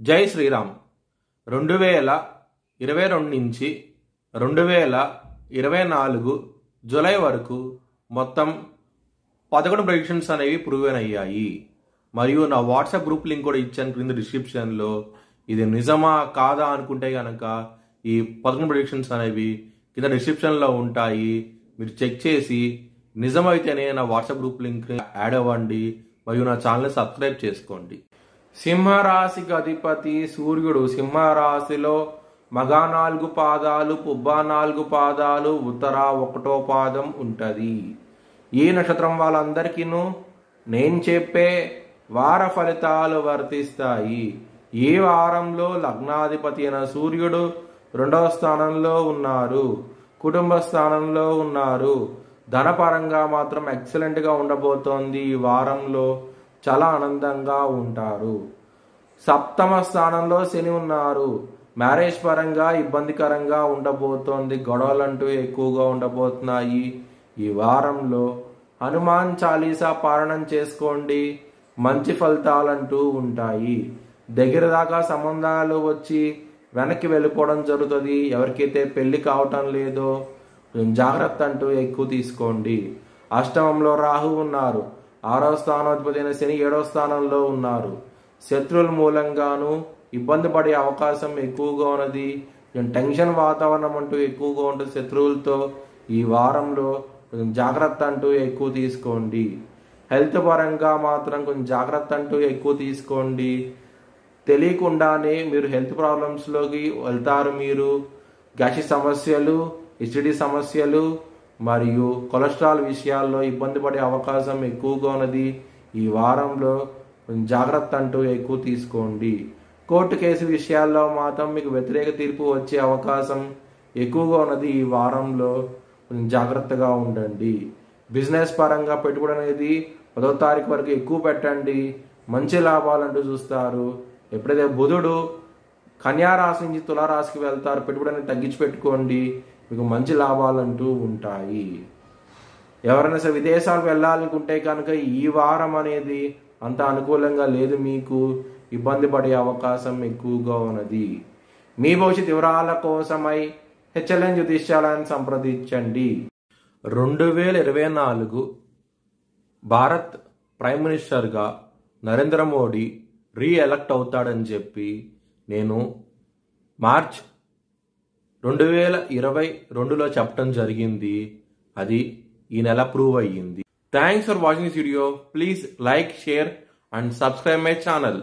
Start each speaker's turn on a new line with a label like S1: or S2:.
S1: జై శ్రీరామ్. 2022 నుంచి 2024 జూలై వరకు మొత్తం 11 ప్రెడిక్షన్స్ అనేవి ప్రూవెన్ అయ్యాయి. మరియు నా వాట్సాప్ గ్రూప్ లింక్ కూడా ఇచ్చాను క్రింద డిస్క్రిప్షన్లో. ఇది నిజమా కాదా అనుకుంటే కనుక ఈ 11 ప్రెడిక్షన్స్ అనేవి కింద డిస్క్రిప్షన్లో ఉంటాయి. మీరు చెక్ చేసి నిజమైతేనే నా వాట్సాప్ గ్రూప్ లింక్ యాడ్ అవ్వండి మరియు నా ఛానల్ని సబ్స్క్రైబ్ చేసుకోండి. సింహరాశికి అధిపతి సూర్యుడు. సింహరాశిలో మగ 4 పాదాలు, పుబ్బ 4 పాదాలు, ఉత్తర 1వ పాదం ఉంటుంది. ఈ నక్షత్రం వాళ్ళందరికీను నేను చెప్పే వార ఫలితాలు వర్తిస్తాయి. ఈ వారంలో లగ్నాధిపతి అయిన సూర్యుడు 2వ స్థానంలో ఉన్నారు, కుటుంబ స్థానంలో ఉన్నారు. ధనపరంగా మాత్రం ఎక్సలెంట్గా ఉండబోతోంది. ఈ వారంలో చాలా ఆనందంగా ఉంటారు. 7వ స్థానంలో శని ఉన్నారు. మ్యారేజ్ పరంగా ఇబ్బందికరంగా ఉండబోతోంది. గొడవలంటూ ఎక్కువగా ఉండబోతున్నాయి. ఈ వారంలో హనుమాన్ చాలీసా పారాయణం చేసుకోండి, మంచి ఫలితాలంటూ ఉంటాయి. దగ్గర దాకా సంబంధాలు వచ్చి వెనక్కి వెళ్ళిపోవడం జరుగుతుంది. ఎవరికైతే పెళ్లి కావటం లేదో జాగ్రత్త అంటూ ఎక్కువ తీసుకోండి. అష్టమంలో రాహు ఉన్నారు. 6వ స్థానాధిపతి అయిన శని 7వ స్థానంలో ఉన్నారు. శత్రువుల మూలంగాను ఇబ్బంది పడే అవకాశం ఎక్కువగా ఉన్నది. టెన్షన్ వాతావరణం అంటూ ఎక్కువగా ఉంటుంది శత్రువులతో. ఈ వారంలో కొంచెం జాగ్రత్త అంటూ ఎక్కువ తీసుకోండి. హెల్త్ పరంగా మాత్రం కొంచెం జాగ్రత్త అంటూ ఎక్కువ తీసుకోండి. తెలియకుండానే మీరు హెల్త్ ప్రాబ్లమ్స్లోకి వెళ్తారు. మీరు గ్యాస్ట్రిక్ సమస్యలు, ఎసిడిటీ సమస్యలు మరియు కొలెస్ట్రాల్ విషయాల్లో ఇబ్బంది పడే అవకాశం ఎక్కువగా ఉన్నది. ఈ వారంలో జాగ్రత్త అంటూ ఎక్కువ తీసుకోండి. కోర్టు కేసు విషయాల్లో మాత్రం మీకు వ్యతిరేక తీర్పు వచ్చే అవకాశం ఎక్కువగా ఉన్నది. ఈ వారంలో జాగ్రత్తగా ఉండండి. బిజినెస్ పరంగా పెట్టుబడి అనేది 10వ తారీఖు వరకు ఎక్కువ పెట్టండి, మంచి లాభాలంటూ చూస్తారు. ఎప్పుడైతే బుధుడు కన్యా రాశి నుంచి తులారాశికి వెళ్తారు, పెట్టుబడి అనేది తగ్గించి పెట్టుకోండి, మీకు మంచి లాభాలంటూ ఉంటాయి. ఎవరైనా సరే విదేశాలకు వెళ్ళాలనుకుంటే కనుక ఈ వారం అనేది అంత అనుకూలంగా లేదు. మీకు ఇబ్బంది పడే అవకాశం ఎక్కువగా ఉన్నది. మీ భవిష్యత్ వివరాల కోసమై హెచ్ఎల్ఎన్ జ్యోతిష్యాలను సంప్రదించండి. 2024 భారత్ ప్రైమ్ మినిస్టర్గా నరేంద్ర మోడీ రీఎలక్ట్ అవుతాడని చెప్పి నేను మార్చ్ 2022లో చెప్పడం జరిగింది. అది ఈ నెల ప్రూవ్ అయ్యింది. Thanks for watching this video. Please like, share and subscribe my channel.